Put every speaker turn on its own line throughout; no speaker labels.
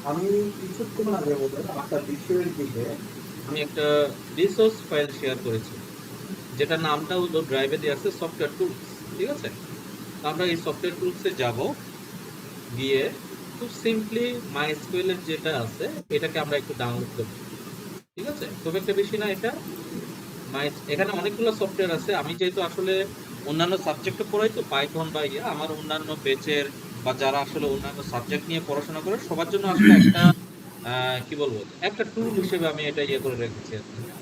আমি কিছুক্ষণ আগে বললাম একটা বিষয়ের দিকে
আমি একটা রিসোর্স ফাইল শেয়ার করেছি, যেটা নামটা হলো ড্রাইভে দেওয়া আছে সফটওয়্যার টুলস। ঠিক আছে, তো আমরা এই সফটওয়্যার টুলসে যাব, গিয়ে খুব সিম্পলি মাইএসকিউএল এর যেটা আছে এটাকে আমরা একটু ডাউনলোড করব। ঠিক আছে, খুব একটা বেশি না এটা। এখানে অনেকগুলো সফটওয়্যার আছে। আমি যেহেতু আসলে অন্যান্য সাবজেক্টে পড়াই, তো পাইথন বা আমার অন্যান্য বেচের বা যারা আসলে অন্যান্য সাবজেক্ট নিয়ে পড়াশোনা করে সবার জন্য আসলে একটা কি বলবো, একটা টুল হিসেবে আমি এটা করে রেখেছি আর কি। হ্যাঁ?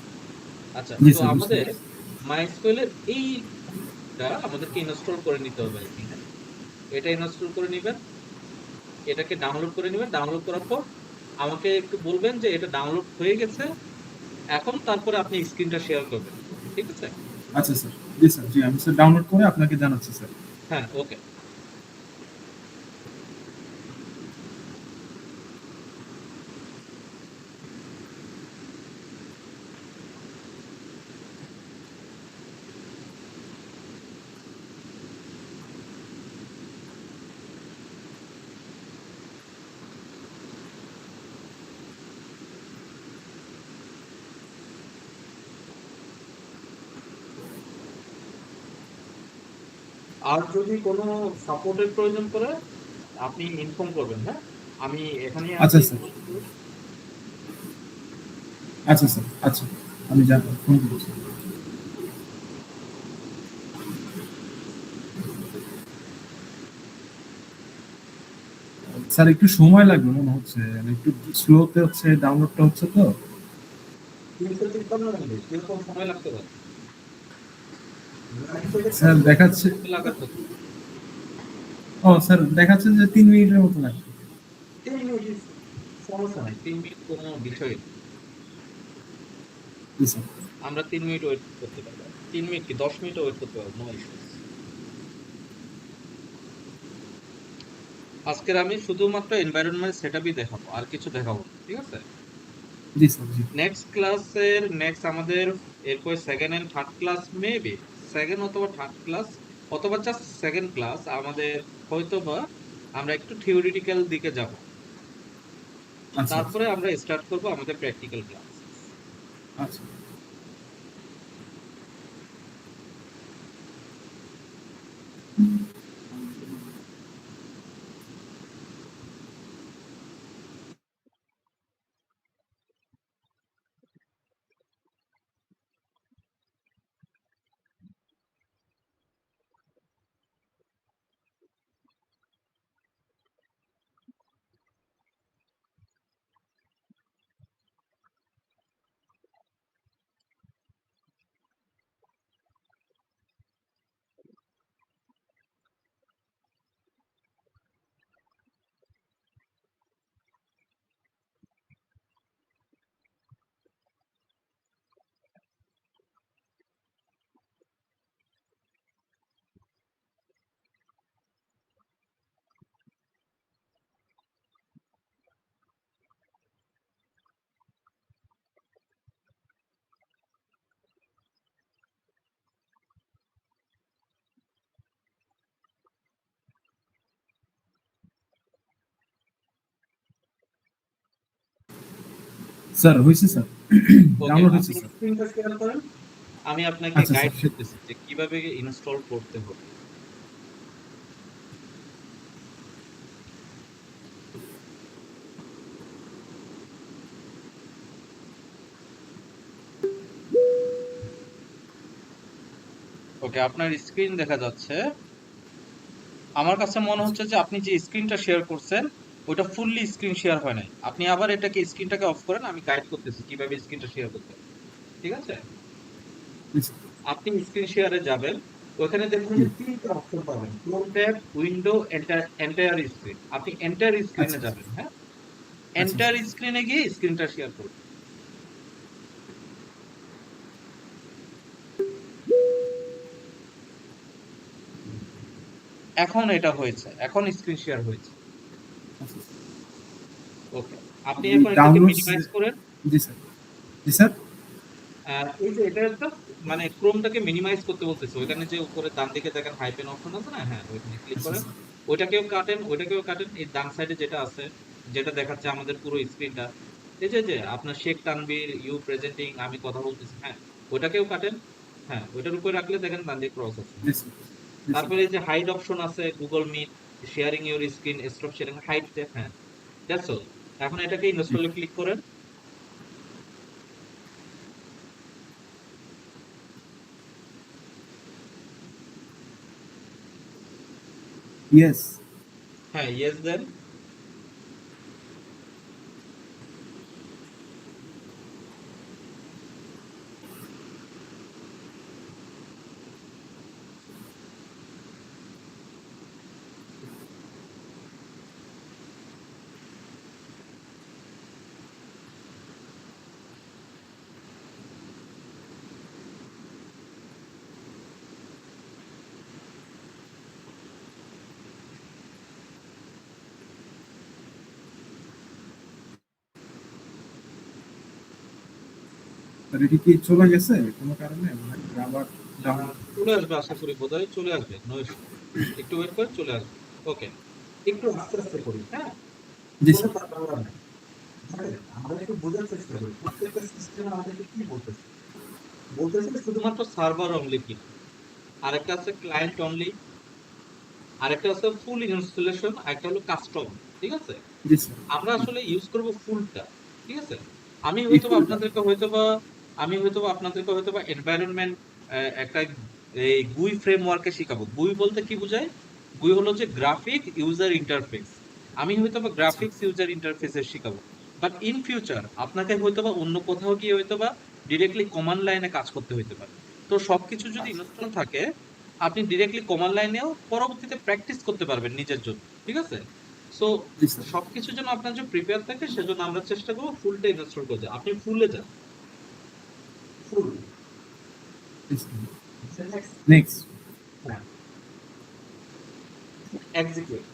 আচ্ছা,
জি
তো
স্যার, বুঝতে
আমাদের
পারছি।
মাইস্কুয়েল এর এইটা আমাদেরকে ইনস্টল করে নিতে হবে আর কি। হ্যাঁ? এটা ইনস্টল করে নিবেন, এটাকে ডাউনলোড করে নিবেন। ডাউনলোড করার পর আমাকে একটু বলবেন যে এটা ডাউনলোড হয়ে গেছে। এখন তারপরে আপনি স্ক্রিনটা শেয়ার করবেন। ঠিক আছে?
আচ্ছা স্যার, জি স্যার, জি আমি স্যার ডাউনলোড করে আপনাকে জানাচ্ছি স্যার।
হ্যাঁ, ওকে।
আর যদি কোনো সাপোর্টের প্রয়োজন পড়ে আপনি ইনফর্ম করবেন। হ্যাঁ, আমি এখানেই
আচ্ছা
আছি।
স্যার, আচ্ছা স্যার, আচ্ছা, আমি জানাবো, ফোন করছি। স্যার একটু সময় লাগবে মনে হচ্ছে, মানে একটু স্লোতে হচ্ছে, ডাউনলোডটা হচ্ছে তো।
353 MB কিরকম সময় লাগতে পারে? 9 থেকে
স্যার
10
দেখাচ্ছে,
লাগার কথা।
ও স্যার দেখাচ্ছে যে 3 মিনিটের মতো লাগবে।
3 মিনিট সমস্যা নাই।
3 মিনিট কোনো বিষয় না।
জি স্যার।
আমরা 3 মিনিট ওয়েট করতে পারবো। 3 মিনিট কি 10 মিনিটও ওয়েট করতে পারবো, নো ইস্যুস। আজকের আমি শুধুমাত্র এনভায়রনমেন্ট সেটআপই দেখাবো, আর কিছু দেখাবো না। ঠিক আছে?
জি স্যার, জি।
নেক্সট ক্লাসের নেক্সট আমাদের এরপর second and third class, maybe second অথবা থার্ড ক্লাস অথবা জাস্ট সেকেন্ড ক্লাস আমাদের হয়তোবা আমরা একটু থিওরিটিক্যাল দিকে যাব।
আচ্ছা আচ্ছা
তারপরে আমরা স্টার্ট করব আমাদের প্র্যাকটিক্যাল ক্লাস।
আচ্ছা। স্যার হয়েছে স্যার,
ওকে,
ডাউনলোড হয়েছে
আপনি
স্যার।
স্ক্রিনটা শেয়ার করেন।
আমি আপনাকে
আচ্ছা
গাইড
স্যার,
করতেছি যে কিভাবে ইনস্টল করতে হবে। ওকে, আপনার স্ক্রিন দেখা যাচ্ছে। আমার কাছে মনে হচ্ছে যে আপনি যে স্ক্রিনটা শেয়ার করছেন ওটা ফুললি স্ক্রিন শেয়ার হয় নাই। আপনি আবার এটাকে স্ক্রিনটাকে অফ করেন, আমি গাইড করতেছি কিভাবে স্ক্রিনটা শেয়ার করতে হবে। ঠিক আছে?
জি স্যার,
আপনি স্ক্রিন শেয়ারে যাবেন, ওখানে দেখুন
জি।
যে তিনটা অপশন পাবেন, Chrome tab, window, entire screen. আপনি এন্টায়ার
আচ্ছা
স্ক্রিনে
আচ্ছা
যাবেন। হ্যাঁ,
আচ্ছা
এন্টায়ার
স্যার।
স্ক্রিনে গিয়ে স্ক্রিনটা শেয়ার করুন। এখন এটা হয়েছে, এখন স্ক্রিন শেয়ার হয়েছে।
আচ্ছা,
ওকে, আপনি
আমি
এখন এটাকে
ডাউনলোডস,
মিনিমাইজ করেন।
জি স্যার, জি স্যার।
এই যে এটা একটা মানে ক্রোমটাকে মিনিমাইজ করতে বলতেছে, ওইখানে যে উপরে ডান দিকে দেখেন হাইপেন অপশন আছে না, হ্যাঁ ওইখানে ক্লিক
আচ্ছা
করেন।
স্যার।
ওইটাকেও কাটেন, ওইটাকেও কাটেন, এই ডান সাইডে যেটা আছে যেটা দেখাচ্ছে আমাদের পুরো স্ক্রিনটা। এই যে আপনার শেখ তানভীর ইউ প্রেজেন্টিং, আমি কথা বলতেছি, হ্যাঁ ওটাকেও কাটেন। হ্যাঁ ওটার উপরে রাখলে দেখেন ডান দিকে ক্রস আছে।
জি স্যার, জি স্যার।
তারপরে এই যে হাইড অপশন আছে, Google Meet sharing your screen, stop sharing, hide, হ্যাঁ দ্যাটস অল। এখন এটাকে ইনস্টলে ক্লিক করেন।
ইয়েস।
হ্যাঁ ইয়েস দেন।
স্যার এটা কি চলে গেছে কোনো কারণে, মানে আবার ডাউন?
চলে আসবে, আশা করি বোধহয় চলে আসবে, নো ইস্যু। একটু ওয়েট করে চলে আসবে। ওকে,
একটু আস্তে আস্তে করি, হ্যাঁ?
জি
কোনো
স্যার।
তাড়াহুড়া নাই। দেখেন, আমরা একটু বোঝার চেষ্টা করি। প্রত্যেকটা সিস্টেম আমাদেরকে কি বলতেছে? বলতেছে শুধুমাত্র
শুধুমাত্র সার্ভার অনলি কি, আরেকটা আছে ক্লায়েন্ট অনলি, আরেকটা আছে ফুল ইনস্টলেশন, আরেকটা হলো কাস্টম। ঠিক আছে,
জি স্যার।
আমরা আসলে ইউজ করব ফুলটা। ঠিক আছে, আমি
এই
হয়তোবা
ফুলটা।
আপনাদেরকে হয়তোবা আমি হয়তোবা আপনাদেরকে হয়তোবা এনভায়রনমেন্ট একটা এই গুই ফ্রেমওয়ার্কে শিখাবো। গুই বলতে কি বোঝায়? গুই হলো যে গ্রাফিক ইউজার ইন্টারফেস। আমি হয়তোবা
আচ্ছা।
গ্রাফিক্স ইউজার ইন্টারফেসের শিখাবো। বাট ইন ফিউচার আপনাকে হয়তোবা অন্য কোথাও গিয়ে হয়তোবা ডিরেক্টলি কমান্ড লাইনে কাজ করতে হইতে পারে। তো সবকিছু যদি
আচ্ছা,
ইনস্টল থাকে, আপনি ডিরেক্টলি কমান্ড লাইনেও পরবর্তীতে প্র্যাকটিস করতে পারবেন নিজের জন্য। ঠিক আছে, সো
জি স্যার।
সবকিছুর জন্য আপনার যে প্রিপেয়ার থাকে, সেজন্য আমরা চেষ্টা করবো ফুলটা ইনস্টল করতে। আপনি ফুলে যান।
ফুল।
জি স্যার।
নেক্সট।
নেক্সট।
হ্যাঁ, এক্সিকিউট।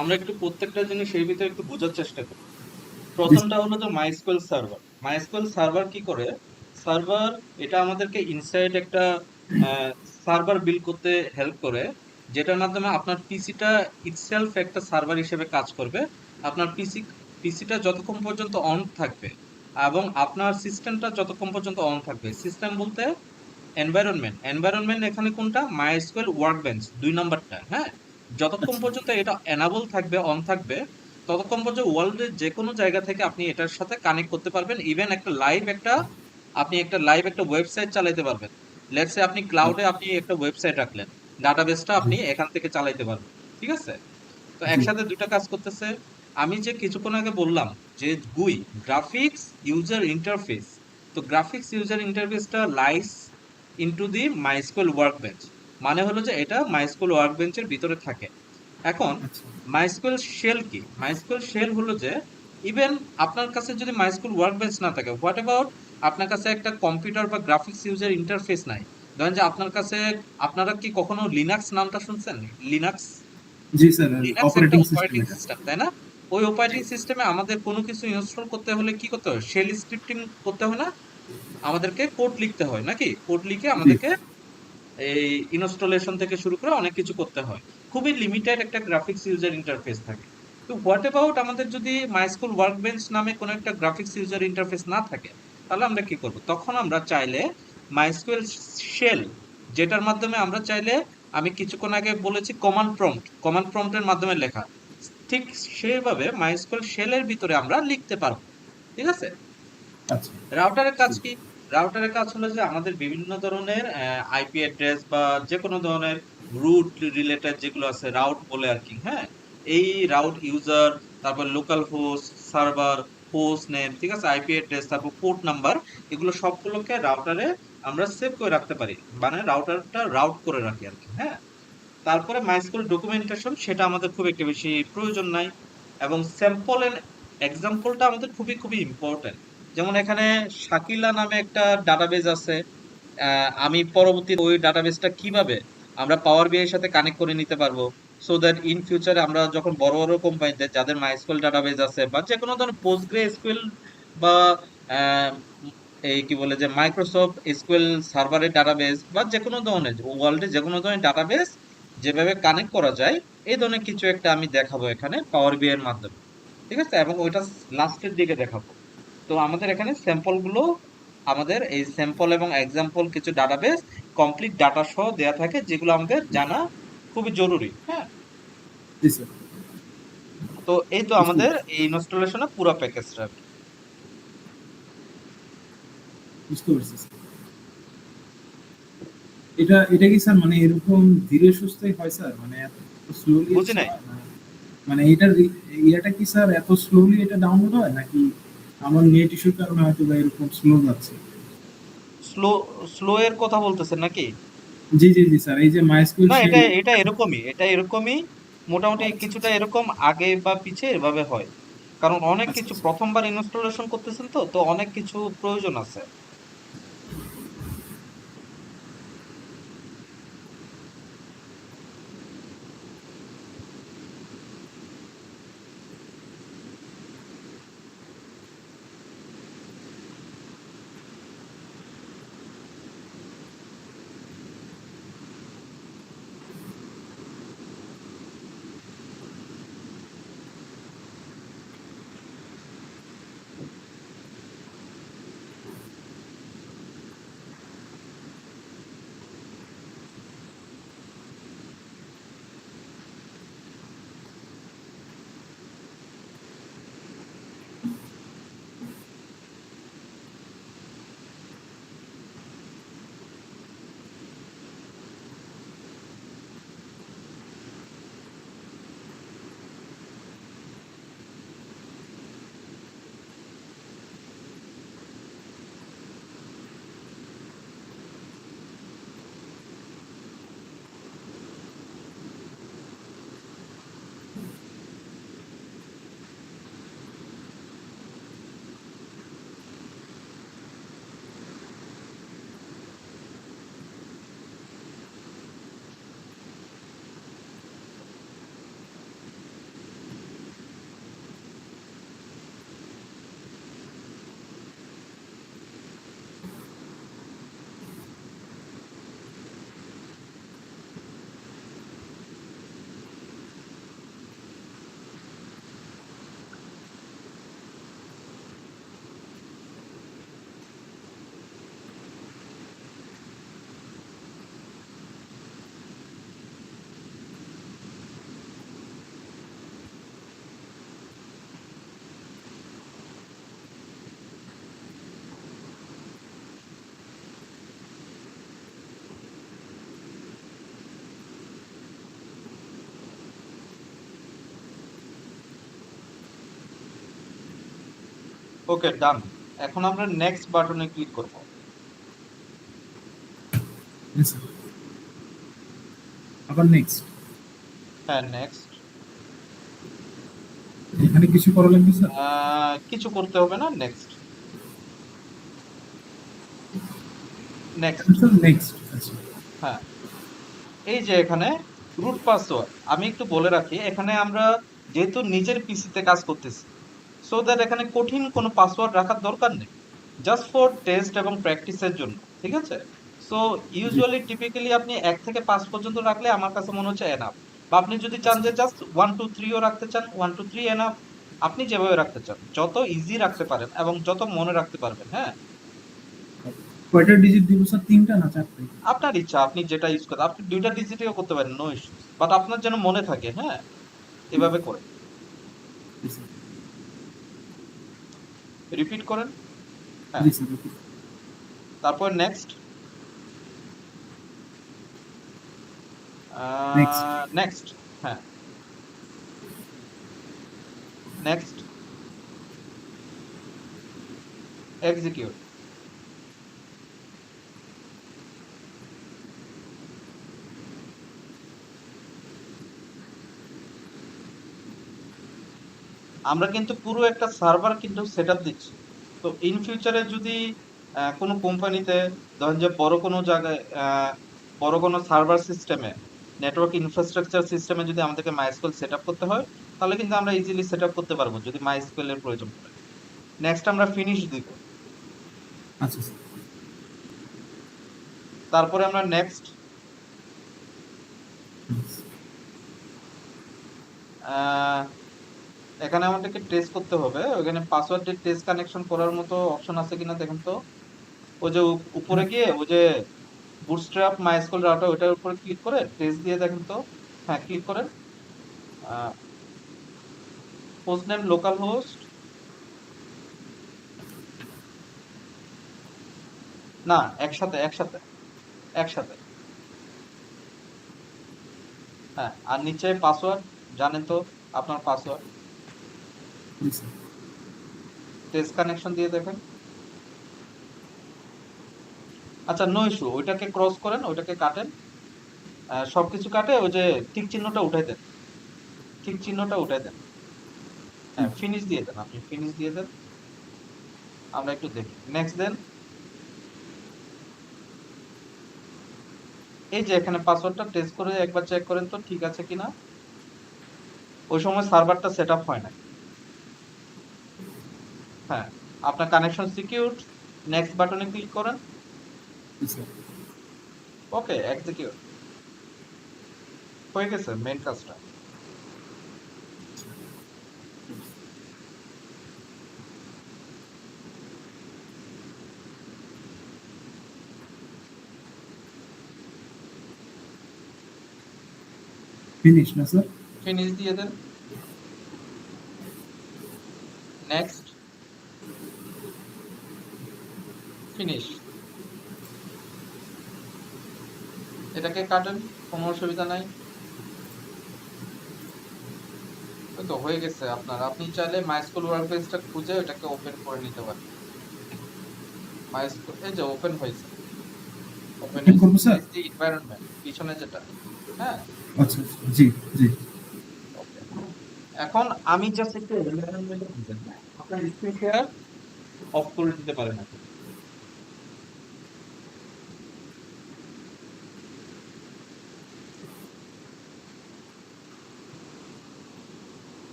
আমরা একটু প্রত্যেকটা জিনিস এর ভিতরে একটু বোঝার চেষ্টা করি।
জি
প্রথমটা হলো যে মাইস্কুয়েল সার্ভার। মাইস্কুয়েল সার্ভার কি করে? সার্ভার এটা আমাদেরকে ইনসাইড একটা সার্ভার বিল্ড করতে হেল্প করে, যেটার মাধ্যমে আপনার পিসিটা ইটসেলফ একটা সার্ভার হিসেবে কাজ করবে। আপনার পিসিটা যতক্ষণ পর্যন্ত অন থাকবে এবং আপনার সিস্টেমটা যতক্ষণ পর্যন্ত অন থাকবে, সিস্টেম বলতে এনভায়রনমেন্ট। এনভায়রনমেন্ট এখানে কোনটা? মাইস্কুয়েল ওয়ার্কবেঞ্চ ২ নাম্বারটা, হ্যাঁ? যতক্ষণ
আচ্ছা
পর্যন্ত এটা এনাবল থাকবে, অন থাকবে, ততক্ষণ পর্যন্ত ওয়ার্ল্ডের যেকোনো জায়গা থেকে আপনি এটার সাথে কানেক্ট করতে পারবেন। ইভেন আপনি একটা লাইভ একটা ওয়েবসাইট চালাতে পারবেন। লেটস সে আপনি ক্লাউডে আপনি একটা ওয়েবসাইট রাখলেন। ডাটাবেসটা
জি
আপনি এখান থেকে চালাইতে পারবেন। ঠিক আছে? তো
জি
একসাথে ২ টা কাজ করতেছে। আমি যে কিছুক্ষণ আগে বললাম যে GUI, গ্রাফিক্স ইউজার ইন্টারফেস। তো গ্রাফিক্স ইউজার ইন্টারফেসটা lies into the MySQL workbench. মানে হলো যে এটা মাইস্কুয়েল ওয়ার্কবেঞ্চের ভিতরে থাকে। এখন
আচ্ছা
মাইস্কুয়েল শেল কি? মাইস্কুয়েল শেল হলো যে ইভেন আপনার কাছে যদি মাইস্কুয়েল ওয়ার্কবেঞ্চ না থাকে, হোয়াট অ্যাবাউট আপনার কাছে একটা কম্পিউটার বা গ্রাফিক্স ইউজার ইন্টারফেস নাই। ধরেন যে আপনার কাছে, আপনারা কি কখনো লিনাক্স নামটা শুনছেন? লিনাক্স
জি স্যার
লিনাক্স একটা
অপারেটিং সিস্টেম
অপারেটিং
এটা
সিস্টেম, তাই না? ওই অপারেটিং সিস্টেমে আমাদের কোনো কিছু ইনস্টল করতে হলে কি করতে হয়? শেল স্ক্রিপ্টিং করতে হয় না? আমাদেরকে কোড লিখতে হয় নাকি? কোড লিখে
জি
আমাদেরকে এই ইনস্টলেশন থেকে শুরু করে অনেক কিছু করতে হয়। খুবই লিমিটেড একটা গ্রাফিক্স ইউজার ইন্টারফেস থাকে। তো হোয়াট অ্যাবাউট আমাদের যদি মাইস্কুল ওয়ার্কবেঞ্চ নামে কোনো একটা গ্রাফিক্স ইউজার ইন্টারফেস না থাকে, তাহলে আমরা কি করব? তখন আমরা চাইলে মাইস্কুয়েল শেল, যেটার মাধ্যমে আমরা চাইলে, আমি কিছুক্ষণ আগে বলেছি কমান্ড প্রম্পটের মাধ্যমে লেখা, ঠিক সেভাবে মাইস্কুয়েল শেলের ভিতরে আমরা লিখতে পারবো। ঠিক আছে?
আচ্ছা
রাউটারের কাজ কি? রাউটারের কাজ হলো যে আমাদের বিভিন্ন ধরনের আইপি অ্যাড্রেস বা যে কোনো ধরনের রুট রিলেটেড যেগুলো আছে, রাউট বলে আর কি, হ্যাঁ? এই রাউট ইউজার, তারপর local host, server, host name, ঠিক আছে? আইপি অ্যাড্রেস, তারপর পোর্ট নাম্বার, এগুলো সবগুলোকে রাউটারে আমরা সেভ করে রাখতে পারি। মানে রাউটারটা রাউট করে রাখি আর কি, হ্যাঁ? তারপরে মাইস্কুল ডকুমেন্টেশন, সেটা আমাদের খুব একটা বেশি প্রয়োজন নাই। এবং স্যাম্পল এন্ড এক্সাম্পলটা আমাদের খুবই খুবই ইম্পর্টেন্ট। যেমন এখানে শাকিলা নামে একটা ডাটাবেজ আছে। আমি পরবর্তীতে ওই ডাটাবেসটা কিভাবে আমরা পাওয়ার বিআই এর সাথে কানেক্ট করে নিতে পারবো, সো দ্যাট ইন ফিউচারে আমরা যখন বড় বড় কোম্পানিতে যাদের মাইস্কুয়েল ডাটাবেজ আছে বা যে কোনো ধরনের পোস্টগ্রে এসকিউএল বা আহ, এই কি বলে যে মাইক্রোসফট এসকিউএল সার্ভারের ডাটাবেস বা যে কোনো ধরনের ওয়ার্ল্ডে যে কোনো ধরনের ডাটাবেস যেভাবে কানেক্ট করা যায়, এই ধরনের কিছু একটা আমি দেখাবো এখানে পাওয়ার বিআই এর মাধ্যমে। ঠিক আছে? এবং ওইটা লাস্টের দিকে দেখাবো। তো আমাদের এখানে স্যাম্পল গুলো, আমাদের এই স্যাম্পল এবং এক্সাম্পল কিছু ডাটাবেস কমপ্লিট ডাটা সহ দেয়া থাকে, যেগুলো আমাদের জানা খুবই জরুরি, হ্যাঁ?
জি স্যার
তো এই তো
বুঝতে
আমাদের
পারছি
এই ইনস্টলেশনের পুরো প্যাকেজটা।
বুঝতে পারছি স্যার। এটা এটা কি স্যার মানে এরকম ধীরে সুস্থই হয় স্যার, মানে এত স্লোলি
বুঝি
হচ্ছে
নাই।
না মানে এটার ইয়াটা কি স্যার এত স্লোলি এটা ডাউনলোড হয় নাকি আমার নেট ইস্যুর কারণে হয়তো বা এরকম স্লো যাচ্ছে?
স্লো স্লো এর কথা বলতেছেন নাকি?
জি জি জি স্যার, এই যে মাইস্কুয়েল
না,
শেল।
এটা এরকমই মোটামুটি
আচ্ছা
কিছুটা
আচ্ছা
এরকম আগে বা পিছে এভাবে হয়। কারণ অনেক
আচ্ছা
কিছু
আচ্ছা
প্রথমবার ইনস্টলেশন করতেছেন, তো অনেক কিছু প্রয়োজন আছে।
ওকে, ডান। এখন আমরা নেক্সট বাটনে ক্লিক করব।
Yes, sir. আবার নেক্সট,
হ্যাঁ, নেক্সট।
এখানে কিছু করা লাগবে স্যার?
কিছু করতে হবে না, নেক্সট। নেক্সট।
স্যার নেক্সট, আচ্ছা।
হ্যাঁ, এই যে এখানে রুট পাসওয়ার্ড, আমি একটু বলে রাখি, এখানে আমরা যেহেতু নিজের পিসিতে কাজ করতেছি, সো দ্যাট এখানে কঠিন কোনো পাসওয়ার্ড রাখার দরকার নেই, জাস্ট ফর টেস্ট এবং প্র্যাকটিসের জন্য, ঠিক আছে? সো
জি,
ইউজুয়ালি টিপিক্যালি আপনি 1 থেকে 5 পর্যন্ত রাখলে আমার কাছে মনে হচ্ছে এনাফ। বা আপনি যদি চান
আচ্ছা।
যে জাস্ট 1 2 3 ও রাখতে চান, 1 2 3 এনাফ। আপনি যেভাবে রাখতে চান, যত ইজি রাখতে পারেন এবং যত মনে রাখতে পারবেন, হ্যাঁ?
কয়টা ডিজিট দিব স্যার, 3টা না 4টা?
আপনার ইচ্ছা, আপনি যেটা ইউজ করেন, আপনি 2টা ডিজিটেও করতে পারেন, নো ইস্যু। বাট আপনার যেন মনে থাকে, হ্যাঁ? এভাবে করে
জি স্যার,
রিপিট করেন। হ্যাঁ,
জি স্যার, ওকে।
তারপর নেক্সট।
Next,
next. হ্যাঁ, নেক্সট। এক্সিকিউট। আমরা কিন্তু পুরো একটা সার্ভার কিন্তু সেটআপ দিচ্ছি। তো ইন ফিউচারে যদি কোনো কোম্পানিতে, ধরেন যে বড় কোনো জায়গায়, বড় কোনো সার্ভার সিস্টেমে, নেটওয়ার্ক ইনফ্রাস্ট্রাকচার সিস্টেমে যদি আমাদেরকে মাইস্কুয়েল সেটআপ করতে হয়, তাহলে কিন্তু আমরা ইজিলি সেটআপ করতে পারবো যদি মাইস্কুয়েল এর প্রয়োজন পড়ে। নেক্সট আমরা ফিনিশ দিব।
আচ্ছা স্যার।
তারপরে আমরা নেক্সট। এখানে আমাদেরকে টেস্ট করতে হবে, ওখানে পাসওয়ার্ডের টেস্ট কানেকশন করার মতো অপশন আছে কিনা দেখেন তো। ওই যে উপরে গিয়ে ওই যে বুটস্ট্র্যাপ মাইস্কুয়েল রাউটার, ওটার উপরে ক্লিক করে টেস্ট দিয়ে দেখেন তো। হ্যাঁ, ক্লিক করেন। হোস্ট নেম লোকাল হোস্ট, না, একসাথে একসাথে একসাথে। হ্যাঁ, আর নিচে পাসওয়ার্ড, জানেন তো আপনার পাসওয়ার্ড।
জি স্যার।
টেস্ট কানেকশন দিয়ে দেখেন। আচ্ছা, নো ইস্যু, ওইটাকে ক্রস করেন, ওইটাকে কাটেন। সবকিছু কাটে ওই যে টিক চিহ্নটা উঠাই দেন, টিক চিহ্নটা উঠাই দেন। হ্যাঁ, ফিনিশ দিয়ে দেন, আপনি ফিনিশ দিয়ে দেন। আমরা একটু দেখি, নেক্সট দেন। এই যে এখানে পাসওয়ার্ডটা টেস্ট করে একবার চেক করেন তো ঠিক আছে কিনা। ওই সময় সার্ভারটা সেট আপ হয় না। হ্যাঁ, আপনার কানেকশন সিকিউরড। নেক্সট বাটনে ক্লিক করেন।
জি স্যার।
ওকে, এক্সিকিউট হয়ে গেছে মেইন কাজটা।
ফিনিশ না স্যার?
ফিনিশ দিয়ে দেন। Next, finish. এটাকে কাটেন, কোনো অসুবিধা নাই। ওই তো হয়ে গেছে আপনার। আপনি চাইলে মাইস্কুল ওয়ার্কবেঞ্চটা খুঁজে ওটাকে ওপেন করে নিতে পারেন। মাইস্কুল এই যে ওপেন হয়েছে, ওপেন
ওপেন
হয়েছে।
করবো স্যার?
দি এনভায়রনমেন্ট পিছনে যেটা। হ্যাঁ,
আচ্ছা আচ্ছা, জি জি।
ওকে। এখন আমি জাস্ট একটু এনভায়রনমেন্টে বুঝেন, আপনার স্ক্রিন শেয়ার অফ করে দিতে পারেন এখন।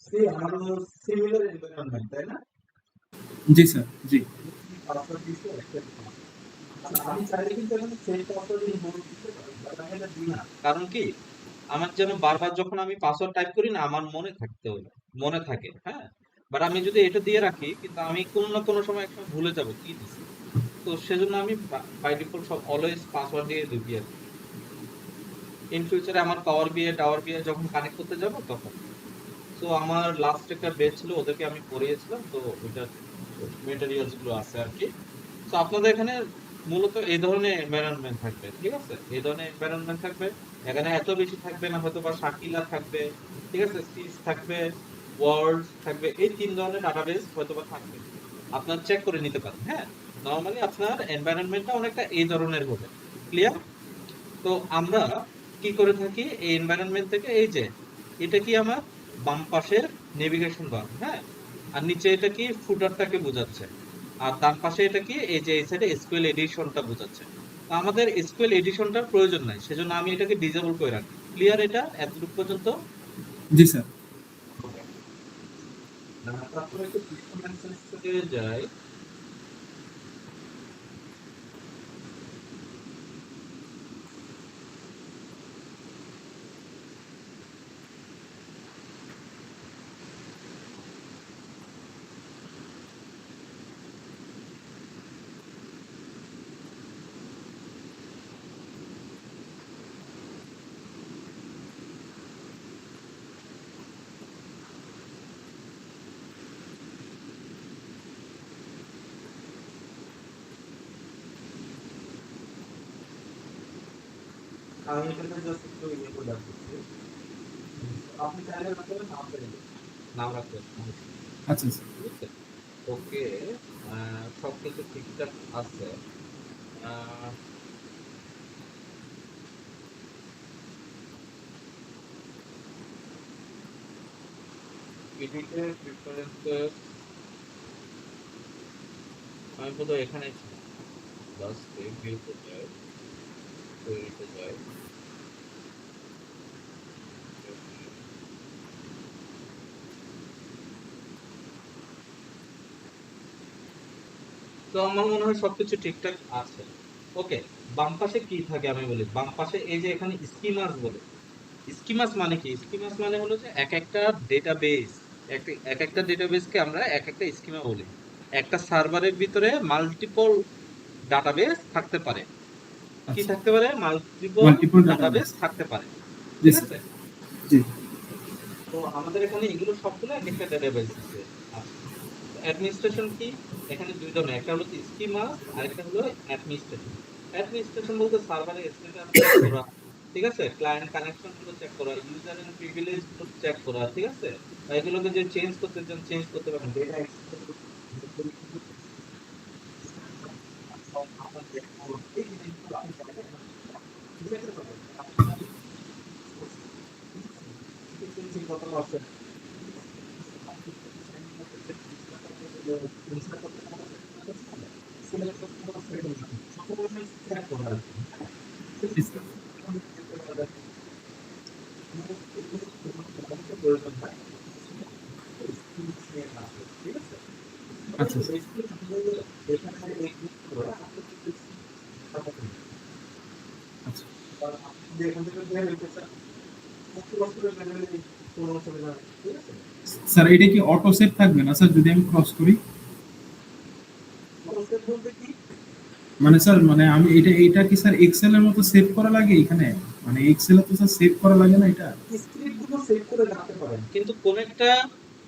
সে আমারও সিমিলার এনভায়রনমেন্ট, তাই না?
জি স্যার, জি।
পাসওয়ার্ড দিতে একটা আমি চাইলে কিন্তু এখানে সেভ পাসওয়ার্ড দিয়ে মনে দিতে পারি, বাট আমি এটা দিই না। কারণ কি, আমার যেন বারবার যখন আমি পাসওয়ার্ড টাইপ করি না, আমার মনে থাকতে হবে, মনে থাকে, হ্যাঁ। বাট আমি যদি এটা দিয়ে রাখি, কিন্তু আমি কোনো না কোনো সময় একসময় ভুলে যাব কি দিছি।
তো সেজন্য আমি বাই ডিফল্ট সব অলওয়েজ পাসওয়ার্ড দিয়ে ঢুকি আর ইন ফিউচারে আমার টাওয়ার বিয়ে যখন কানেক্ট করতে যাব তখন। তো আমার লাস্ট একটা বেচ ছিল, ওদেরকে আমি পড়িয়েছিলাম, তো ওইটার মেটেরিয়ালস গুলো আছে আর কি। তো আপনাদের এখানে মূলত এই ধরনের এনভায়রনমেন্ট থাকবে, ঠিক আছে, এই ধরনের এনভায়রনমেন্ট থাকবে। এখানে এত বেশি থাকবে না, হয়তো বা শাকিলা থাকবে, ঠিক আছে, সিস থাকবে, ওয়ার্ড থাকবে, এই 3 ধরনের ডাটাবেস হয়তো বা থাকবে। আপনার চেক করে নিতে পারেন। হ্যাঁ, নরমালি আপনার এনভায়রনমেন্টটা অনেকটা এই ধরনের হবে। ক্লিয়ার? তো আমরা কি করে থাকি এই এনভায়রনমেন্ট থেকে, এই যে এটা কি আমার বাম পাশের নেভিগেশন বার, হ্যাঁ, আর নিচে এটা কি ফুটারটাকে বোঝাচ্ছে, আর ডান পাশে এটা কি এই যে এই সাইডে এসকিউএল এডিশনটা বোঝাচ্ছে। তো আমাদের এসকিউএল এডিশনটার প্রয়োজন নাই, সেজন্য আমি এটাকে ডিসেবল করে রাখি। ক্লিয়ার এটা এতটুকু পর্যন্ত?
জি স্যার।
তারপরে একটু পারফরম্যান্স থেকে যাই। আমি এখানে জাস্ট একটু ইয়ে করে রাখছি। আপনি চাইলে রাখতে পারেন, নাম রাখতে পারেন।
আচ্ছা স্যার।
ঠিক আছে? ওকে, সবকিছু ঠিকঠাক আছে। আহ, এদিকে প্রিফারেন্সেস আমি বোধহয় এখানে ছিলাম। জাস্ট ভিউতে যাই, তৈরিতে যাই। তো আমার মনে হয় সবকিছু ঠিকঠাক আছে। ওকে, বাম পাশে কি থাকে আমি বলি। বাম পাশে এই যে এখানে স্কিমাস বলে। স্কিমাস মানে কি? স্কিমাস মানে হলো যে এক একটা ডেটাবেস, এক একটা ডেটাবেসকে আমরা এক একটা স্কিমা বলি। একটা সার্ভারের ভিতরে মাল্টিপল ডাটাবেস থাকতে পারে। কি
আচ্ছা,
থাকতে পারে? Multiple
multiple
database
database.
থাকতে পারে।
জি
ঠিক
স্যার।
আছে?
জি।
তো আমাদের এখানে এগুলো সবগুলো এক একটা ডেটাবেস আছে। অ্যাডমিনিস্ট্রেশন কি? এখানে দুই ধরনের, একটা হলো স্কিমা আর একটা হলো অ্যাডমিনিস্ট্রেশন। অ্যাডমিনিস্ট্রেশন বলতে সার্ভারে স্ট্যাটাস চেক করা, ঠিক আছে, ক্লায়েন্ট কানেকশন গুলো চেক করা, ইউজার এন্ড প্রিভিলেজ গুলো চেক করা, ঠিক আছে, আর এগুলোকে যে চেঞ্জ করতে চান চেঞ্জ করতে পারেন। ডেটা কত আছে
জি স্যার।
প্রয়োজন হয়। ঠিক আছে?
আচ্ছা স্যার। আচ্ছা স্যার, এটা কি অটো সেভ থাকবে না স্যার যদি আমি ক্রস করি? মানে স্যার, মানে আমি এটা কি স্যার এক্সেল এর মতো সেভ করা লাগে এখানে? মানে এক্সেল এ তো স্যার সেভ করা লাগে না এটা?
স্ক্রিপ্ট গুলো সেভ করে রাখতে পারেন, কিন্তু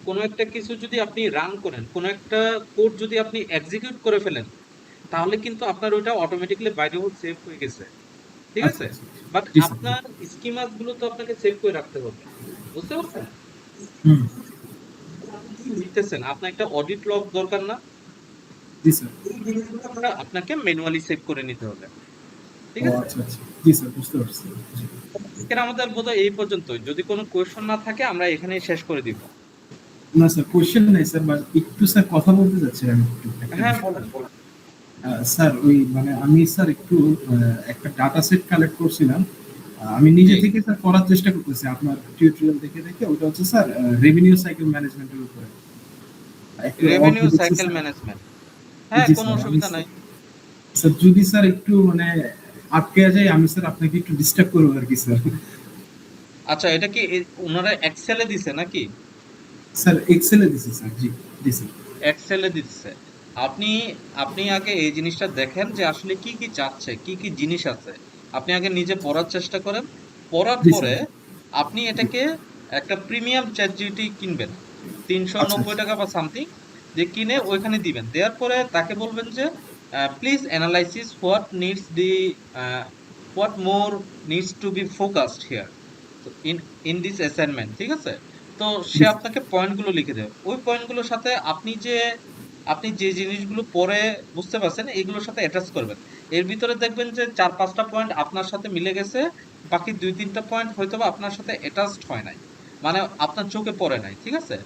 কোন একটা কিছু যদি আপনি রান করেন, কোন একটা কোড যদি আপনি এক্সিকিউট করে ফেলেন, তাহলে কিন্তু আপনার ওইটা অটোমেটিক্যালি বাই ডিফল্ট সেভ হয়ে গেছে। ঠিক
আচ্ছা
আছে?
আচ্ছা।
But
G sir.
আপনার স্কিমাস গুলো তো আপনাকে সেভ করে রাখতে হবে। বুঝতে পারছেন?
হুম।
আপনি কি লিখতেছেন, আপনার একটা অডিট লগ দরকার না?
জি স্যার।
এই জিনিসগুলো আপনাকে ম্যানুয়ালি সেভ করে নিতে হবে। ঠিক
ও
আছে?
আচ্ছা আচ্ছা। জি স্যার, বুঝতে পারছি। জি।
আজকের আমাদের বোধহয় এই পর্যন্তই। যদি কোনো কোয়েশ্চন না থাকে আমরা এখানেই শেষ করে দিব।
না স্যার, কোশ্চেন নাই স্যার, বাট একটু স্যার কথা বলতে চাচ্ছিলাম একটু একটা
হ্যাঁ,
বিষয়।
বলেন বলেন।
স্যার ওই মানে আমি স্যার একটু একটা ডাটা সেট কালেক্ট করছিলাম। আমি নিজে
জি,
থেকে স্যার করার চেষ্টা করতেছি আপনার টিউটোরিয়াল দেখে দেখে। ওটা হচ্ছে স্যার রেভিনিউ সাইকেল ম্যানেজমেন্টের উপরে একটু অল্প
রেভিনিউ
দেখছি
সাইকেল
স্যার।
ম্যানেজমেন্ট। হ্যাঁ,
জি
কোনো
স্যার, আমি
অসুবিধা নাই।
স্যার যদি স্যার একটু মানে আটকে যায়, আমি স্যার আপনাকে একটু ডিস্টার্ব করবো আর কি স্যার।
আচ্ছা, এটা কি ওনারা এক্সেলে দিছে নাকি?
স্যার এক্সেলে দিছি স্যার। জি। জি স্যার।
এক্সেলে দিচ্ছে।
আপনি আপনি আগে এই জিনিসটা দেখেন যে আসলে কি কি চাচ্ছে, কি কি জিনিস আছে। আপনি আগে নিজে পড়ার চেষ্টা করেন। পড়ার
জি
পরে
স্যার।
আপনি
জি।
এটাকে একটা প্রিমিয়াম চ্যাট জিপিটি কিনবেন,
আচ্ছা
390 টাকা বা সামথিং, যে কিনে
আচ্ছা
ওইখানে দিবেন। দেওয়ার পরে তাকে বলবেন যে please analysis what needs the what more needs to B focused here in in this assignment, ঠিক আছে? তো
জি
সে
স্যার।
আপনাকে পয়েন্টগুলো লিখে দেবে। ওই পয়েন্টগুলোর সাথে আপনি যে জিনিসগুলো পড়ে বুঝতে পারছেন এগুলোর সাথে অ্যাটাচ করবেন। এর ভিতরে দেখবেন যে 4-5টা পয়েন্ট আপনার সাথে মিলে গেছে, বাকি 2-3টা পয়েন্ট হয়তোবা আপনার সাথে অ্যাটাচড হয় নাই, মানে আপনার চোখে পড়ে নাই, ঠিক আছে?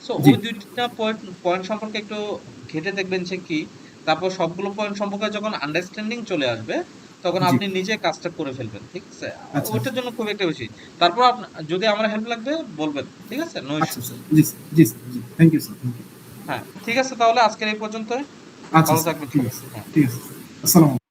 সো
জি
ওই 2টা পয়েন্ট পয়েন্ট সম্পর্কে একটু ঘেঁটে দেখবেন সে কি। তারপর সবগুলো পয়েন্ট সম্পর্কে যখন আন্ডারস্ট্যান্ডিং চলে আসবে তখন
জি।
আপনি নিজে কাজটা করে ফেলবেন, ঠিক আছে?
আচ্ছা আচ্ছা
ওইটার জন্য খুব একটা বেশি। তারপর যদি আমার হেল্প লাগবে বলবেন, ঠিক আছে? নো
আচ্ছা
ইস্যু।
স্যার। জি স্যার, জি স্যার, জি, thank you sir, thank you.
হ্যাঁ, ঠিক আছে, তাহলে আজকের এই পর্যন্তই।
আচ্ছা
ভালো
স্যার,
থাকবেন
ঠিক
সবাই।
আছে,
হ্যাঁ।
ঠিক আছে। আসসালামু